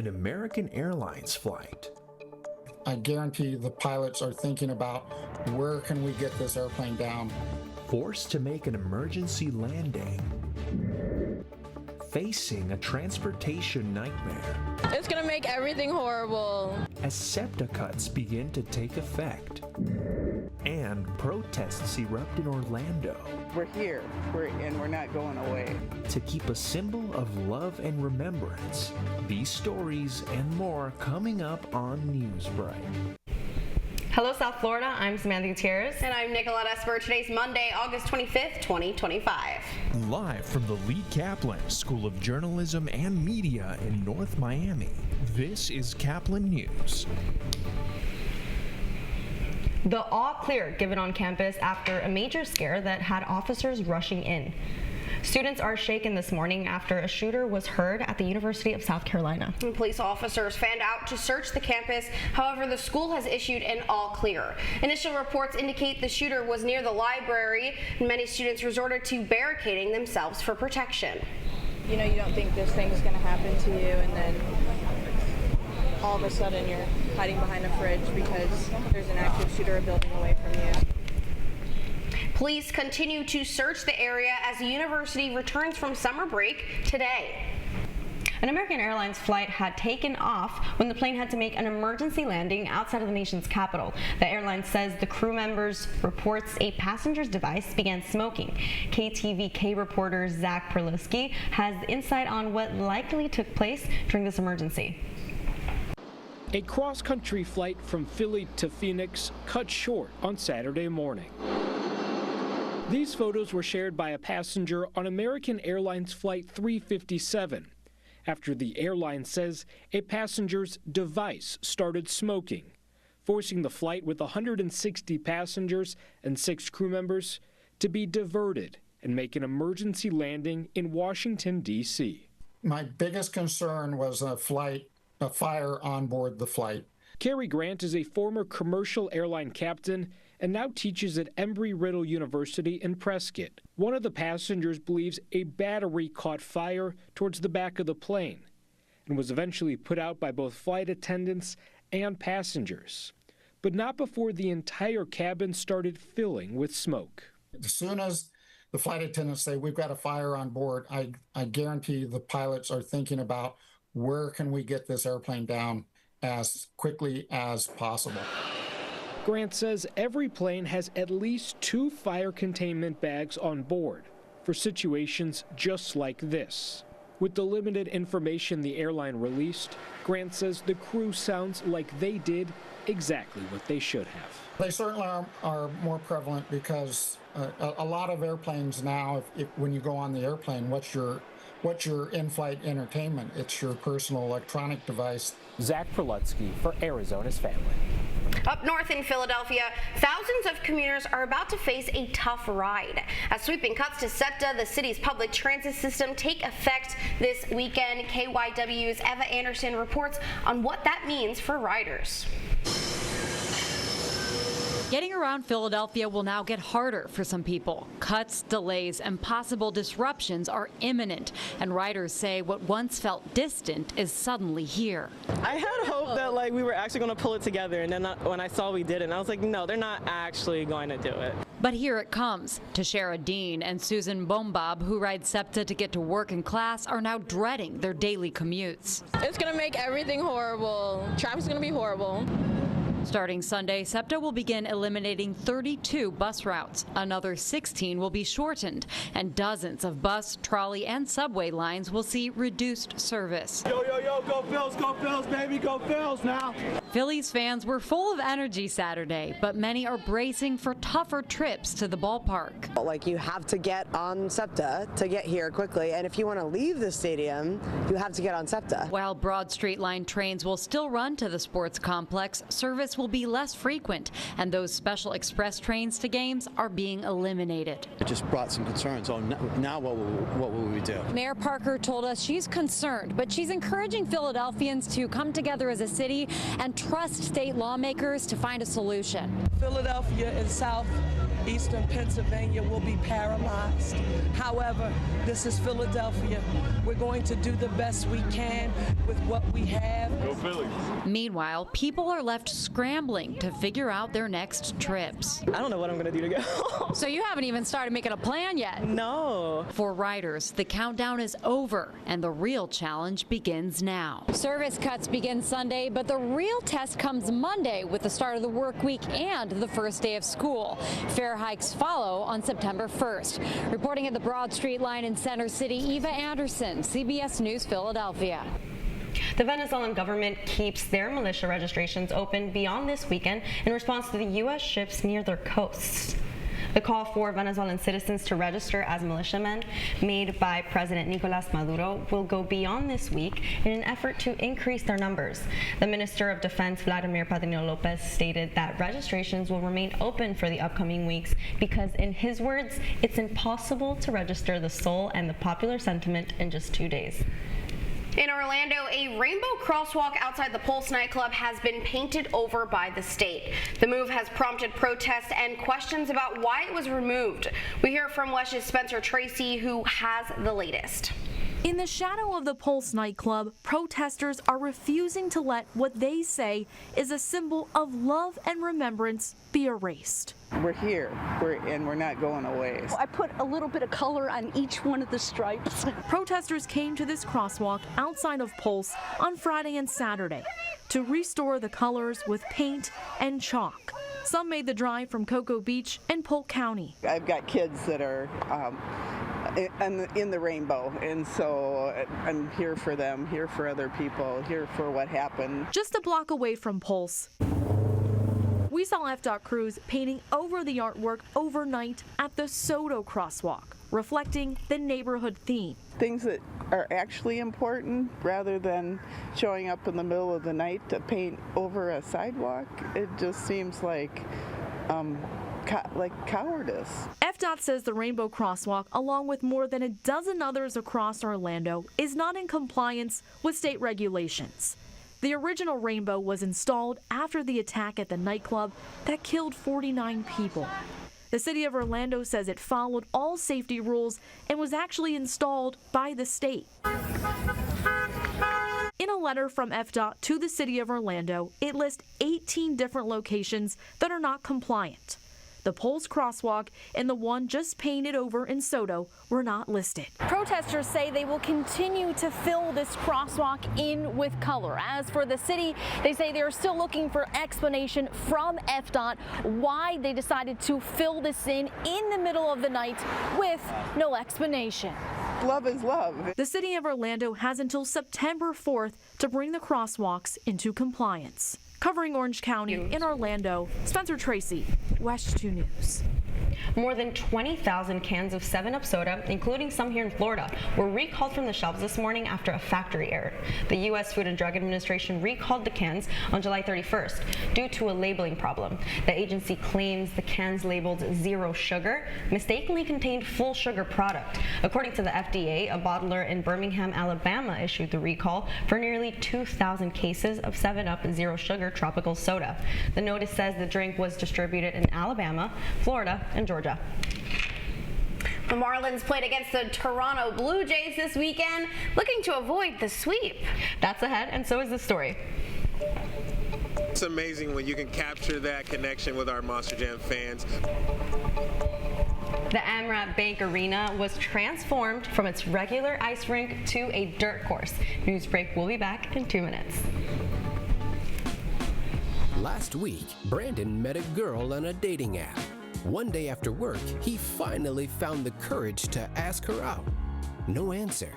an American Airlines flight. I guarantee the pilots are thinking about where can we get this airplane down. Forced to make an emergency landing. Facing a transportation nightmare. It's gonna make everything horrible. As SEPTA cuts begin to take effect. And protests erupt in Orlando. We're here, and we're not going away. To keep a symbol of love and remembrance. These stories and more coming up on Newsbreak. Hello, South Florida. I'm Samantha Gutierrez. And I'm Nicolette Esper. Today's Monday, August 25th, 2025. Live from the Lee Caplin School of Journalism and Media in North Miami, this is Caplin News. The all clear given on campus after a major scare that had officers rushing in. Students are shaken this morning after a shooter was heard at the University of South Carolina. Police officers fanned out to search the campus. However, the school has issued an all clear. Initial reports indicate the shooter was near the library. Many students resorted to barricading themselves for protection. You know, you don't think this thing's gonna happen to you, and then all of a sudden you're hiding behind a fridge because there's an active shooter a building away from you. Police continue to search the area as the university returns from summer break today. An American Airlines flight had taken off when the plane had to make an emergency landing outside of the nation's capital. The airline says the crew members reports a passenger's device began smoking. KTVK reporter Zach Perliski has insight on what likely took place during this emergency. A cross-country flight from Philly to Phoenix cut short on Saturday morning. These photos were shared by a passenger on American Airlines Flight 357 after the airline says a passenger's device started smoking, forcing the flight with 160 passengers and 6 crew members to be diverted and make an emergency landing in Washington, D.C. My biggest concern was a fire on board the flight. Cary Grant is a former commercial airline captain and now teaches at Embry-Riddle University in Prescott. One of the passengers believes a battery caught fire towards the back of the plane and was eventually put out by both flight attendants and passengers, but not before the entire cabin started filling with smoke. As soon as the flight attendants say, we've got a fire on board, I guarantee the pilots are thinking about where can we get this airplane down as quickly as possible. Grant says every plane has at least 2 fire containment bags on board for situations just like this. With the limited information the airline released, Grant says the crew sounds like they did exactly what they should have. They certainly are more prevalent because a lot of airplanes now, when you go on the airplane, what's your in-flight entertainment? It's your personal electronic device. Zach Perlutsky for Arizona's Family. Up north in Philadelphia, thousands of commuters are about to face a tough ride. As sweeping cuts to SEPTA, the city's public transit system, take effect this weekend, KYW's Eva Anderson reports on what that means for riders. Getting around Philadelphia will now get harder for some people. Cuts, delays, and possible disruptions are imminent, and riders say what once felt distant is suddenly here. I had hope that we were actually going to pull it together, and then when I saw we didn't, I was like, no, they're not actually going to do it. But here it comes. Tashara Dean and Susan Bombab, who ride SEPTA to get to work and class, are now dreading their daily commutes. It's gonna make everything horrible. Traffic's gonna be horrible. Starting Sunday, SEPTA will begin eliminating 32 bus routes. Another 16 will be shortened, and dozens of bus, trolley, and subway lines will see reduced service. Yo, yo, yo, go Phils, baby, go Phils now. Phillies fans were full of energy Saturday, but many are bracing for tougher trips to the ballpark. You have to get on SEPTA to get here quickly, and if you want to leave the stadium, you have to get on SEPTA. While Broad Street Line trains will still run to the sports complex, service will be less frequent, and those special express trains to games are being eliminated. It just brought some concerns. Now what will we do? Mayor Parker told us she's concerned, but she's encouraging Philadelphians to come together as a city and trust state lawmakers to find a solution. Philadelphia and southeastern Pennsylvania will be paralyzed. However, this is Philadelphia. We're going to do the best we can with what we have. Go Phillies. Meanwhile, people are left scrambling to figure out their next trips. I don't know what I'm going to do to go. So you haven't even started making a plan yet? No. For riders, the countdown is over and the real challenge begins now. Service cuts begin Sunday, but the real test comes Monday with the start of the work week and the first day of school. Fare hikes follow on September 1st. Reporting at the Broad Street line in Center City, Eva Anderson, CBS News, Philadelphia. The Venezuelan government keeps their militia registrations open beyond this weekend in response to the U.S. ships near their coasts. The call for Venezuelan citizens to register as militiamen made by President Nicolas Maduro will go beyond this week in an effort to increase their numbers. The Minister of Defense, Vladimir Padrino Lopez, stated that registrations will remain open for the upcoming weeks because, in his words, it's impossible to register the soul and the popular sentiment in just 2 days. In Orlando, a rainbow crosswalk outside the Pulse nightclub has been painted over by the state. The move has prompted protests and questions about why it was removed. We hear from WESH's Spencer Tracy, who has the latest. In the shadow of the Pulse nightclub, protesters are refusing to let what they say is a symbol of love and remembrance be erased. We're here, and we're not going away. I put a little bit of color on each one of the stripes. Protesters came to this crosswalk outside of Pulse on Friday and Saturday to restore the colors with paint and chalk. Some made the drive from Cocoa Beach and Polk County. I've got kids that are in the rainbow, and so I'm here for them, here for other people, here for what happened. Just a block away from Pulse, we saw FDOT crews painting over the artwork overnight at the Soto crosswalk, reflecting the neighborhood theme. Things that are actually important rather than showing up in the middle of the night to paint over a sidewalk. It just seems like cowardice. FDOT says the rainbow crosswalk, along with more than a dozen others across Orlando, is not in compliance with state regulations. The original rainbow was installed after the attack at the nightclub that killed 49 people. The city of Orlando says it followed all safety rules and was actually installed by the state. In a letter from FDOT to the city of Orlando, it lists 18 different locations that are not compliant. The Pulse crosswalk and the one just painted over in Soto were not listed. Protesters say they will continue to fill this crosswalk in with color. As for the city, they say they are still looking for explanation from FDOT why they decided to fill this in the middle of the night with no explanation. Love is love. The city of Orlando has until September 4th to bring the crosswalks into compliance. Covering Orange County in Orlando, Spencer Tracy, WESH 2 News. More than 20,000 cans of 7-Up soda, including some here in Florida, were recalled from the shelves this morning after a factory error. The U.S. Food and Drug Administration recalled the cans on July 31st due to a labeling problem. The agency claims the cans labeled zero sugar mistakenly contained full sugar product. According to the FDA, a bottler in Birmingham, Alabama issued the recall for nearly 2,000 cases of 7-Up zero sugar tropical soda. The notice says the drink was distributed in Alabama, Florida, and Georgia. The Marlins played against the Toronto Blue Jays this weekend, looking to avoid the sweep. That's ahead, and so is the story. It's amazing when you can capture that connection with our Monster Jam fans. The Amrat Bank Arena was transformed from its regular ice rink to a dirt course. Newsbreak will be back in 2 minutes. Last week, Brandon met a girl on a dating app. One day after work, he finally found the courage to ask her out. No answer.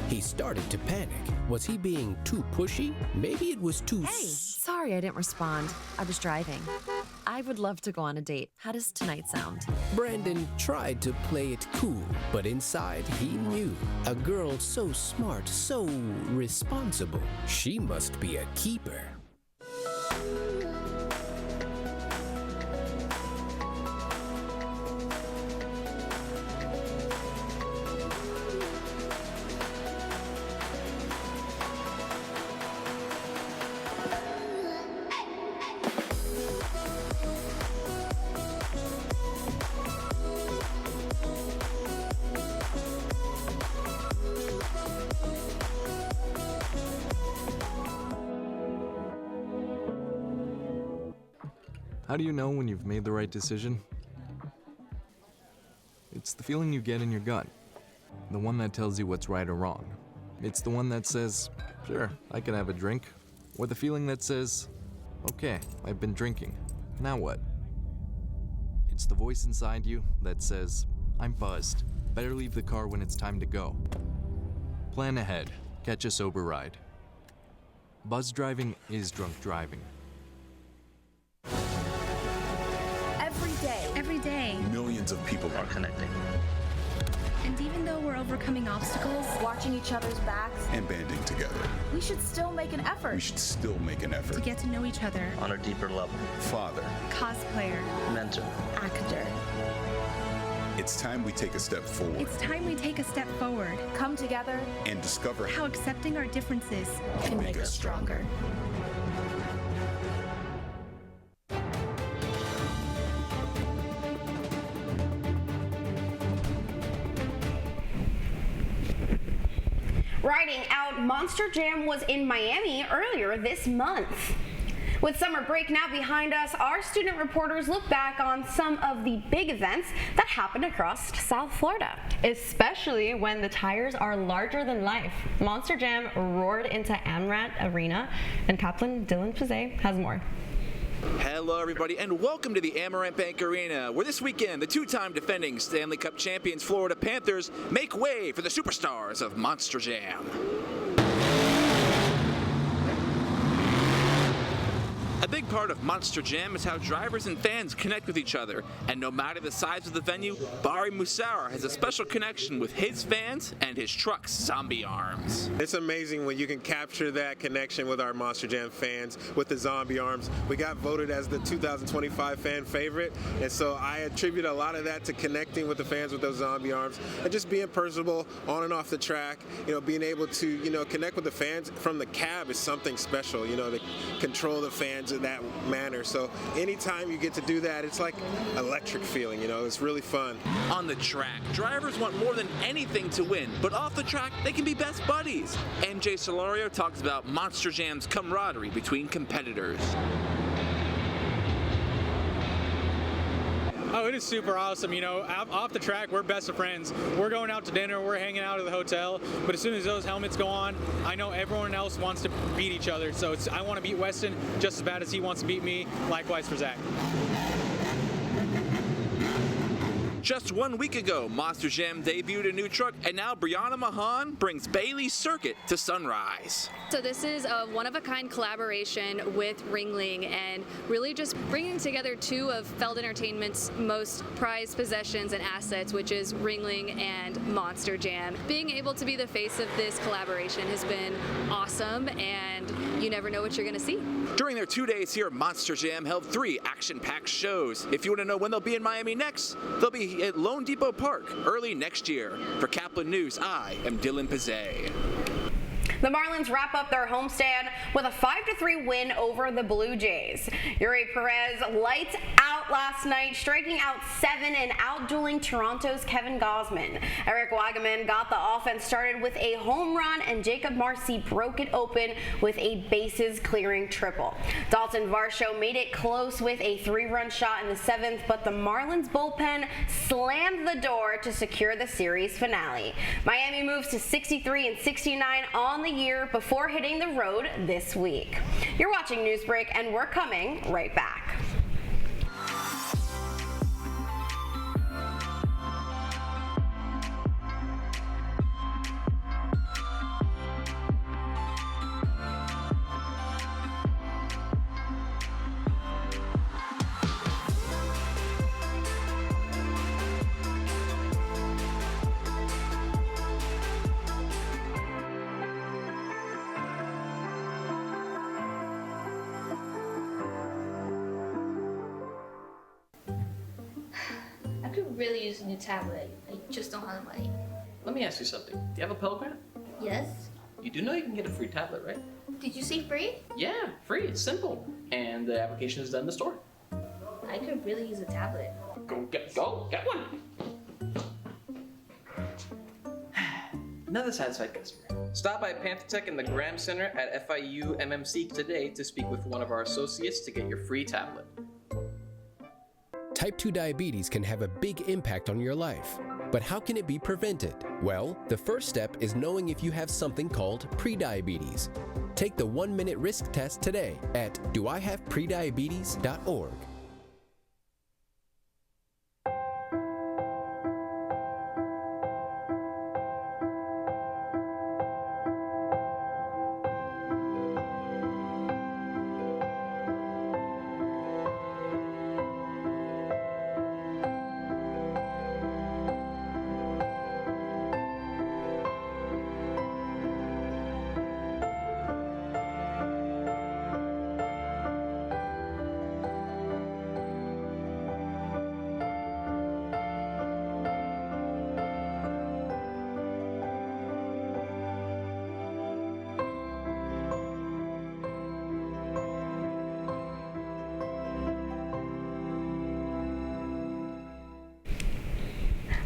He started to panic. Was he being too pushy? Maybe it was too... Hey, sorry I didn't respond. I was driving. I would love to go on a date. How does tonight sound? Brandon tried to play it cool, but inside he knew. A girl so smart, so responsible. She must be a keeper. How do you know when you've made the right decision? It's the feeling you get in your gut. The one that tells you what's right or wrong. It's the one that says, sure, I can have a drink. Or the feeling that says, okay, I've been drinking. Now what? It's the voice inside you that says, I'm buzzed. Better leave the car when it's time to go. Plan ahead. Catch a sober ride. Buzz driving is drunk driving. Every day, millions of people are connecting. And even though we're overcoming obstacles, watching each other's backs, And banding together. we should still make an effort. We should still make an effort. to get to know each other, On a deeper level. Father. cosplayer, Mentor. actor. It's time we take a step forward. It's time we take a step forward. Come together and discover How accepting our differences can make us stronger. Riding Out Monster Jam was in Miami earlier this month. With summer break now behind us, our student reporters look back on some of the big events that happened across South Florida. Especially when the tires are larger than life. Monster Jam roared into Amrat Arena, and Caplin Dylan Pizet has more. Hello everybody and welcome to the Amarant Bank Arena, where this weekend the two-time defending Stanley Cup champions Florida Panthers make way for the superstars of Monster Jam. A big part of Monster Jam is how drivers and fans connect with each other, and no matter the size of the venue, Bari Musar has a special connection with his fans and his truck's zombie arms. It's amazing when you can capture that connection with our Monster Jam fans with the zombie arms. We got voted as the 2025 fan favorite, and so I attribute a lot of that to connecting with the fans with those zombie arms and just being personable on and off the track. You know, being able to, connect with the fans from the cab is something special, to control the fans in that manner. So anytime you get to do that, it's like electric feeling, it's really fun. On the track, drivers want more than anything to win, but off the track, they can be best buddies. MJ Solorio talks about Monster Jam's camaraderie between competitors. Oh, it is super awesome. Off the track, we're best of friends. We're going out to dinner, we're hanging out at the hotel, but as soon as those helmets go on, I know everyone else wants to beat each other. So I want to beat Weston just as bad as he wants to beat me, likewise for Zach. Just 1 week ago, Monster Jam debuted a new truck, and now Brianna Mahan brings Bailey's Circuit to Sunrise. So this is a one-of-a-kind collaboration with Ringling, and really just bringing together two of Feld Entertainment's most prized possessions and assets, which is Ringling and Monster Jam. Being able to be the face of this collaboration has been awesome, and you never know what you're going to see. During their 2 days here, Monster Jam held 3 action-packed shows. If you want to know when they'll be in Miami next, they'll be at Lone Depot Park early next year. For Caplin News, I am Dylan Pizet. The Marlins wrap up their homestand with a 5-3 win over the Blue Jays. Yuri Perez lights out last night, striking out 7 and outdueling Toronto's Kevin Gausman. Eric Wagaman got the offense started with a home run, and Jacob Marcy broke it open with a bases-clearing triple. Dalton Varsho made it close with a 3-run shot in the 7th, but the Marlins bullpen slammed the door to secure the series finale. Miami moves to 63-69 on the year before hitting the road this week. You're watching Newsbreak, and we're coming right back. I could really use a new tablet. I just don't have the money. Let me ask you something. Do you have a Pell Grant? Yes? You do know you can get a free tablet, right? Did you say free? Yeah, free. It's simple. And the application is done in the store. I could really use a tablet. Go get one! Another satisfied customer. Stop by Panthertech in the Graham Center at FIU MMC today to speak with one of our associates to get your free tablet. Type 2 diabetes can have a big impact on your life. But how can it be prevented? Well, the first step is knowing if you have something called prediabetes. Take the 1-minute risk test today at doihaveprediabetes.org.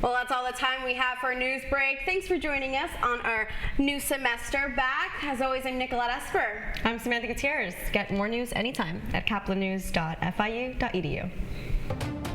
Well, that's all the time we have for Newsbreak. Thanks for joining us on our new semester back. As always, I'm Nicolette Esper. I'm Samantha Gutierrez. Get more news anytime at caplinnews.fiu.edu.